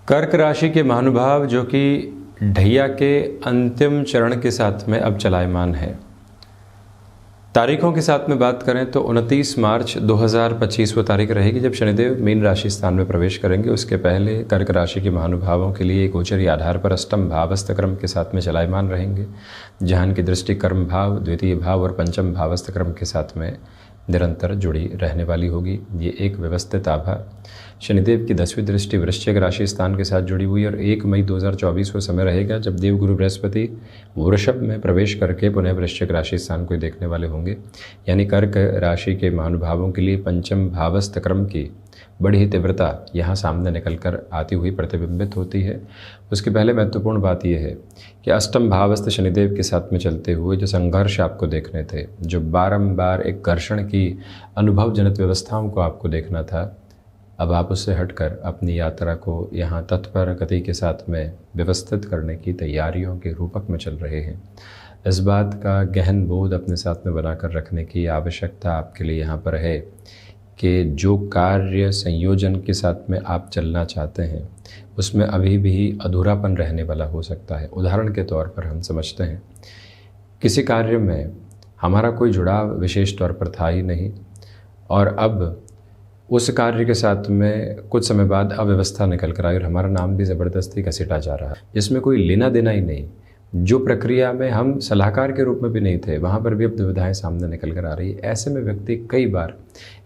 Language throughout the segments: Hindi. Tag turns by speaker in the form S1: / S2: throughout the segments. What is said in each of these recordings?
S1: कर्क राशि के महानुभाव जो कि ढैया के अंतिम चरण के साथ में अब चलायमान है। तारीखों के साथ में बात करें तो 29 मार्च 2025 वो तारीख रहेगी जब शनिदेव मीन राशि स्थान में प्रवेश करेंगे। उसके पहले कर्क राशि के महानुभावों के लिए गोचरी आधार पर अष्टम भावस्थ क्रम के साथ में चलायमान रहेंगे, जहां की दृष्टि कर्म भाव, द्वितीय भाव और पंचम भावस्थ क्रम के साथ में निरंतर जुड़ी रहने वाली होगी। ये एक व्यवस्थित आभा शनिदेव की 10वीं दृष्टि वृश्चिक राशि स्थान के साथ जुड़ी हुई और 1 मई 2024 को समय रहेगा जब देवगुरु बृहस्पति वृषभ में प्रवेश करके पुनः वृश्चिक राशि स्थान को देखने वाले होंगे। यानी कर्क राशि के महानुभावों के लिए पंचम भावस्थ क्रम की बड़ी ही तीव्रता यहाँ सामने निकल कर आती हुई प्रतिबिंबित होती है। उसके पहले महत्वपूर्ण बात यह है कि अष्टम भावस्थ शनिदेव के साथ में चलते हुए जो संघर्ष आपको देखने थे, जो बारंबार एक घर्षण की अनुभवजनित व्यवस्थाओं को आपको देखना था, अब आप उससे हटकर अपनी यात्रा को यहाँ तत्पर गति के साथ में व्यवस्थित करने की तैयारियों के रूपक में चल रहे हैं। इस बात का गहन बोध अपने साथ में बनाकर रखने की आवश्यकता आपके लिए यहाँ पर है कि जो कार्य संयोजन के साथ में आप चलना चाहते हैं उसमें अभी भी अधूरापन रहने वाला हो सकता है। उदाहरण के तौर पर हम समझते हैं किसी कार्य में हमारा कोई जुड़ाव विशेष तौर पर था ही नहीं और अब उस कार्य के साथ में कुछ समय बाद अव्यवस्था निकल कर आई और हमारा नाम भी ज़बरदस्ती घसीटा जा रहा है, जिसमें कोई लेना देना ही नहीं। जो प्रक्रिया में हम सलाहकार के रूप में भी नहीं थे, वहाँ पर भी अब दुविधाएं सामने निकल कर आ रही है। ऐसे में व्यक्ति कई बार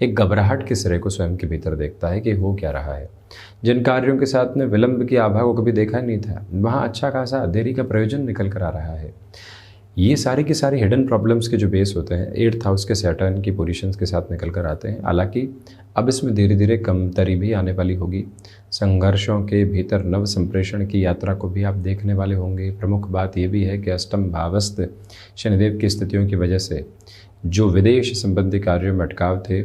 S1: एक घबराहट के सिरे को स्वयं के भीतर देखता है कि हो क्या रहा है। जिन कार्यों के साथ में विलंब की आभा को कभी देखा नहीं था, वहाँ अच्छा खासा देरी का प्रयोजन निकल कर आ रहा है। ये सारी की सारी हिडन प्रॉब्लम्स के जो बेस होते हैं 8th हाउस के सैटर्न की पोजीशंस के साथ निकल कर आते हैं। हालांकि अब इसमें धीरे धीरे कमतरी भी आने वाली होगी। संघर्षों के भीतर नव संप्रेषण की यात्रा को भी आप देखने वाले होंगे। प्रमुख बात यह भी है कि अष्टम भावस्थ शनिदेव की स्थितियों की वजह से जो विदेश संबंधी कार्यों में अटकाव थे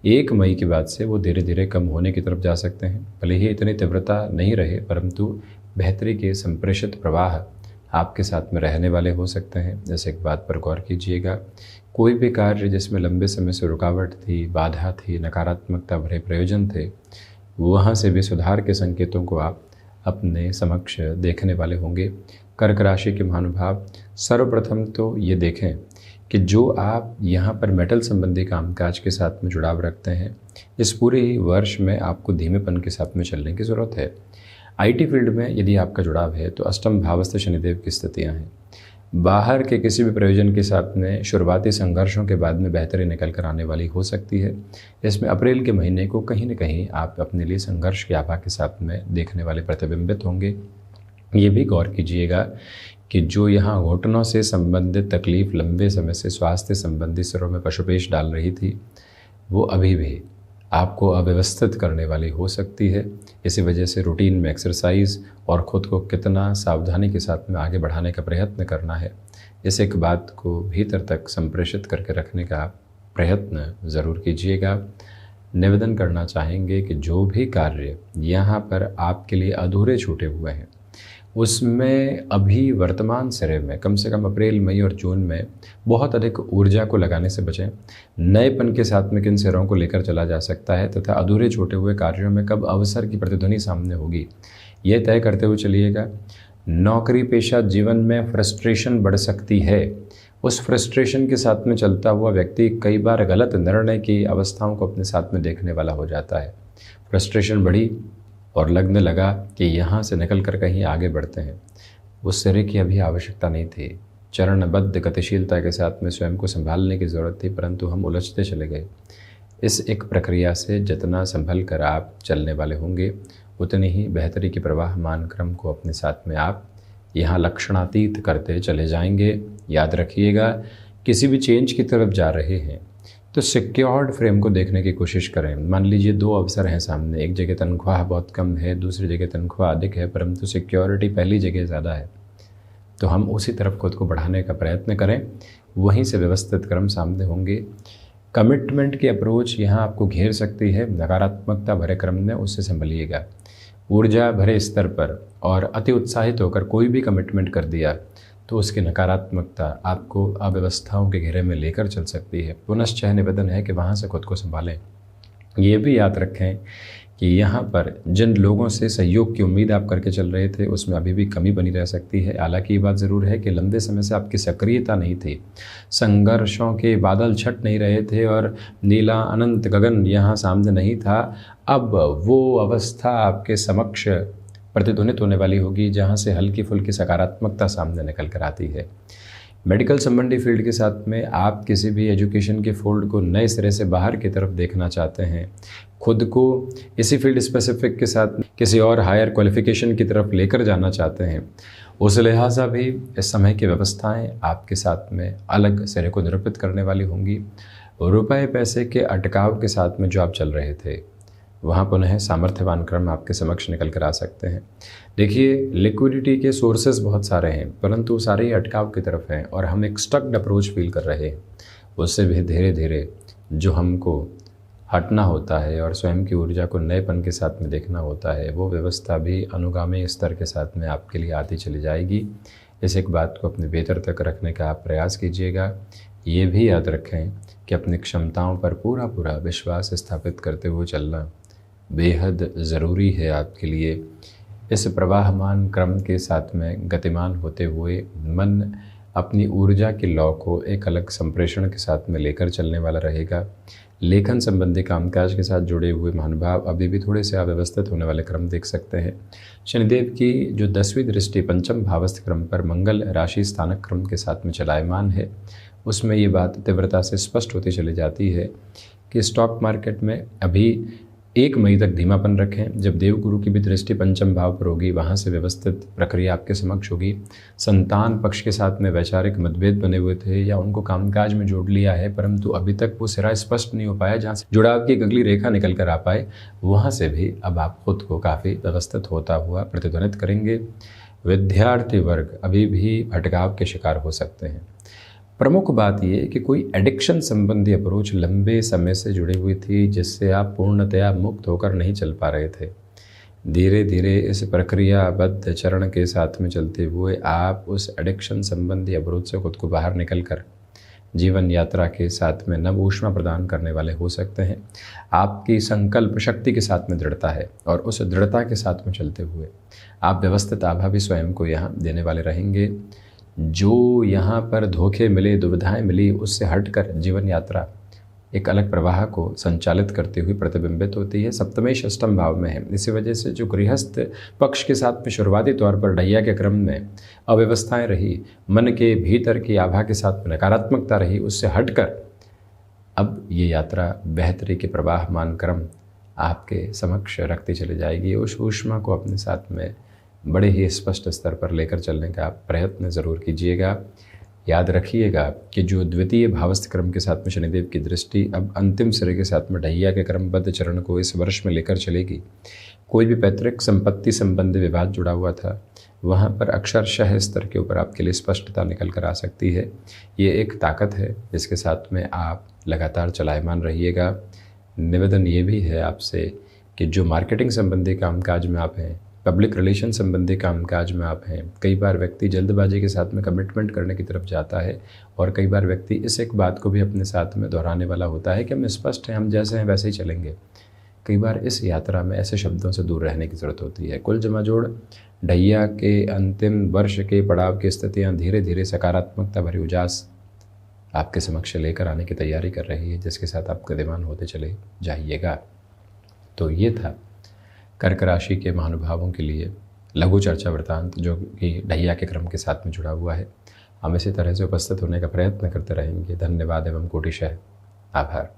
S1: 1 मई के बाद से वो धीरे धीरे कम होने की तरफ जा सकते हैं। भले ही इतनी तीव्रता नहीं रहे, परंतु बेहतरी के संप्रेषित प्रवाह आपके साथ में रहने वाले हो सकते हैं। जैसे एक बात पर गौर कीजिएगा, कोई भी कार्य जिसमें लंबे समय से रुकावट थी, बाधा थी, नकारात्मकता भरे प्रयोजन थे, वहाँ से भी सुधार के संकेतों को आप अपने समक्ष देखने वाले होंगे। कर्क राशि के महानुभाव सर्वप्रथम तो ये देखें कि जो आप यहाँ पर मेटल संबंधी कामकाज के साथ में जुड़ाव रखते हैं, इस पूरे वर्ष में आपको धीमेपन के साथ में चलने की ज़रूरत है। IT फील्ड में यदि आपका जुड़ाव है तो अष्टम भावस्थ शनिदेव की स्थितियाँ हैं। बाहर के किसी भी प्रयोजन के साथ में शुरुआती संघर्षों के बाद में बेहतरी निकल कर आने वाली हो सकती है। इसमें अप्रैल के महीने को कहीं न कहीं आप अपने लिए संघर्ष की आभा के साथ में देखने वाले प्रतिबिंबित होंगे। ये भी गौर कीजिएगा कि जो यहाँ घुटनों से संबंधित तकलीफ लंबे समय से स्वास्थ्य संबंधी सिरों में पशुपेश डाल रही थी, वो अभी भी आपको अव्यवस्थित करने वाली हो सकती है। इसी वजह से रूटीन में एक्सरसाइज और ख़ुद को कितना सावधानी के साथ में आगे बढ़ाने का प्रयत्न करना है, इस एक बात को भीतर तक संप्रेषित करके रखने का प्रयत्न ज़रूर कीजिएगा। निवेदन करना चाहेंगे कि जो भी कार्य यहाँ पर आपके लिए अधूरे छूटे हुए हैं उसमें अभी वर्तमान सिरे में कम से कम अप्रैल, मई और जून में बहुत अधिक ऊर्जा को लगाने से बचें। नएपन के साथ में किन सिरों को लेकर चला जा सकता है तथा अधूरे छूटे हुए कार्यों में कब अवसर की प्रतिध्वनि सामने होगी, ये तय करते हुए चलिएगा। नौकरी पेशा जीवन में फ्रस्ट्रेशन बढ़ सकती है। उस फ्रस्ट्रेशन के साथ में चलता हुआ व्यक्ति कई बार गलत निर्णय की अवस्थाओं को अपने साथ में देखने वाला हो जाता है। फ्रस्ट्रेशन बढ़ी और लगने लगा कि यहाँ से निकल कर कहीं आगे बढ़ते हैं। उस सिरे की अभी आवश्यकता नहीं थी। चरणबद्ध गतिशीलता के साथ में स्वयं को संभालने की ज़रूरत थी, परंतु हम उलझते चले गए। इस एक प्रक्रिया से जितना संभल कर आप चलने वाले होंगे उतनी ही बेहतरी की प्रवाहमान क्रम को अपने साथ में आप यहाँ लक्षणातीत करते चले जाएंगे। याद रखिएगा, किसी भी चेंज की तरफ जा रहे हैं तो सिक्योर्ड फ्रेम को देखने की कोशिश करें। मान लीजिए 2 अवसर हैं सामने, एक जगह तनख्वाह बहुत कम है, दूसरी जगह तनख्वाह अधिक है, परंतु सिक्योरिटी पहली जगह ज़्यादा है, तो हम उसी तरफ खुद को बढ़ाने का प्रयत्न करें। वहीं से व्यवस्थित क्रम सामने होंगे। कमिटमेंट की अप्रोच यहाँ आपको घेर सकती है। नकारात्मकता भरे क्रम में उससे संभलिएगा। ऊर्जा भरे स्तर पर और अति उत्साहित होकर कोई भी कमिटमेंट कर दिया तो उसकी नकारात्मकता आपको अव्यवस्थाओं के घेरे में लेकर चल सकती है। पुनश्च निवेदन है कि वहाँ से खुद को संभालें। ये भी याद रखें कि यहाँ पर जिन लोगों से सहयोग की उम्मीद आप करके चल रहे थे उसमें अभी भी कमी बनी रह सकती है। हालांकि ये बात ज़रूर है कि लंबे समय से आपकी सक्रियता नहीं थी, संघर्षों के बादल छट नहीं रहे थे और नीला अनंत गगन यहाँ सामने नहीं था। अब वो अवस्था आपके समक्ष प्रतिध्वनित होने वाली होगी जहाँ से हल्की फुल्की सकारात्मकता सामने निकल कर आती है। मेडिकल संबंधी फील्ड के साथ में आप किसी भी एजुकेशन के फोल्ड को नए सिरे से बाहर की तरफ देखना चाहते हैं, खुद को इसी फील्ड स्पेसिफिक के साथ किसी और हायर क्वालिफिकेशन की तरफ लेकर जाना चाहते हैं, उस लिहाजा भी इस समय की व्यवस्थाएं आपके साथ में अलग सिरे को निरूपित करने वाली होंगी। रुपए पैसे के अटकाव के साथ में जो आप चल रहे थे वहाँ पुनः सामर्थ्यवान क्रम आपके समक्ष निकल कर आ सकते हैं। देखिए, लिक्विडिटी के सोर्सेज बहुत सारे हैं परंतु सारे ही अटकाव की तरफ हैं और हम एक स्टक्ड अप्रोच फील कर रहे हैं। उससे भी धीरे धीरे जो हमको हटना होता है और स्वयं की ऊर्जा को नएपन के साथ में देखना होता है, वो व्यवस्था भी अनुगामी स्तर के साथ में आपके लिए आती चली जाएगी। इस एक बात को अपने बेहतर तक रखने का आप प्रयास कीजिएगा। ये भी याद रखें कि अपनी क्षमताओं पर पूरा पूरा विश्वास स्थापित करते हुए चलना बेहद ज़रूरी है आपके लिए। इस प्रवाहमान क्रम के साथ में गतिमान होते हुए मन अपनी ऊर्जा के लौ को एक अलग संप्रेषण के साथ में लेकर चलने वाला रहेगा। लेखन संबंधी कामकाज के साथ जुड़े हुए महानुभाव अभी भी थोड़े से अव्यवस्थित होने वाले क्रम देख सकते हैं। शनिदेव की जो 10वीं दृष्टि पंचम भावस्थ क्रम पर मंगल राशि स्थानक क्रम के साथ में चलायमान है, उसमें ये बात तीव्रता से स्पष्ट होती चली जाती है कि स्टॉक मार्केट में अभी 1 मई तक धीमापन रखें। जब देवगुरु की भी दृष्टि पंचम भाव पर होगी, वहाँ से व्यवस्थित प्रक्रिया आपके समक्ष होगी। संतान पक्ष के साथ में वैचारिक मतभेद बने हुए थे या उनको कामकाज में जोड़ लिया है परंतु अभी तक वो सिरा स्पष्ट नहीं हो पाया, जहाँ से जुड़ाव की एक अगली रेखा निकल कर आ पाए, वहाँ से भी अब आप खुद को काफ़ी व्यवस्थित होता हुआ प्रतिध्वनित करेंगे। विद्यार्थी वर्ग अभी भी भटकाव के शिकार हो सकते हैं। प्रमुख बात ये कि कोई एडिक्शन संबंधी अप्रोच लंबे समय से जुड़ी हुई थी जिससे आप पूर्णतया मुक्त होकर नहीं चल पा रहे थे। धीरे धीरे इस प्रक्रियाबद्ध चरण के साथ में चलते हुए आप उस एडिक्शन संबंधी अवरोध से खुद को बाहर निकल कर जीवन यात्रा के साथ में नव ऊष्मा प्रदान करने वाले हो सकते हैं। आपकी संकल्प शक्ति के साथ में दृढ़ता है और उस दृढ़ता के साथ में चलते हुए आप व्यवस्थित आभा भी स्वयं को यहाँ देने वाले रहेंगे। जो यहाँ पर धोखे मिले, दुविधाएं मिली, उससे हटकर जीवन यात्रा एक अलग प्रवाह को संचालित करती हुई प्रतिबिंबित होती है। सप्तमेश अष्टम भाव में है, इसी वजह से जो गृहस्थ पक्ष के साथ में शुरुआती तौर पर ढैया के क्रम में अव्यवस्थाएं रही, मन के भीतर की आभा के साथ में नकारात्मकता रही, उससे हटकर अब ये यात्रा बेहतरी के प्रवाहमान क्रम आपके समक्ष रखती चली जाएगी। उस ऊष्मा को अपने साथ में बड़े ही स्पष्ट स्तर पर लेकर चलने का प्रयत्न ज़रूर कीजिएगा। याद रखिएगा कि जो द्वितीय भावस्थ क्रम के साथ में शनिदेव की दृष्टि अब अंतिम सिरे के साथ में ढैया के क्रमबद्ध चरण को इस वर्ष में लेकर चलेगी। कोई भी पैतृक संपत्ति संबंधी विवाद जुड़ा हुआ था, वहाँ पर अक्षरशः स्तर के ऊपर आपके लिए स्पष्टता निकल कर आ सकती है। ये एक ताकत है जिसके साथ में आप लगातार चलायमान रहिएगा। निवेदन ये भी है आपसे कि जो मार्केटिंग संबंधी कामकाज में आप हैं, पब्लिक रिलेशन संबंधी कामकाज में आप हैं, कई बार व्यक्ति जल्दबाजी के साथ में कमिटमेंट करने की तरफ जाता है और कई बार व्यक्ति इस एक बात को भी अपने साथ में दोहराने वाला होता है कि हम स्पष्ट हैं, हम जैसे हैं वैसे ही चलेंगे। कई बार इस यात्रा में ऐसे शब्दों से दूर रहने की ज़रूरत होती है। कुल जमाजोड़ ढैया के अंतिम वर्ष के पड़ाव की स्थितियाँ धीरे धीरे सकारात्मकता भरी उजास आपके समक्ष लेकर आने की तैयारी कर रही है, जिसके साथ आप गतिमान होते चले जाइएगा। तो ये था कर्क राशि के महानुभावों के लिए लघु चर्चा वृत्तांत, जो कि ढैया के क्रम के साथ में जुड़ा हुआ है। हम इसी तरह से उपस्थित होने का प्रयत्न करते रहेंगे। धन्यवाद एवं कोटिशः आभार।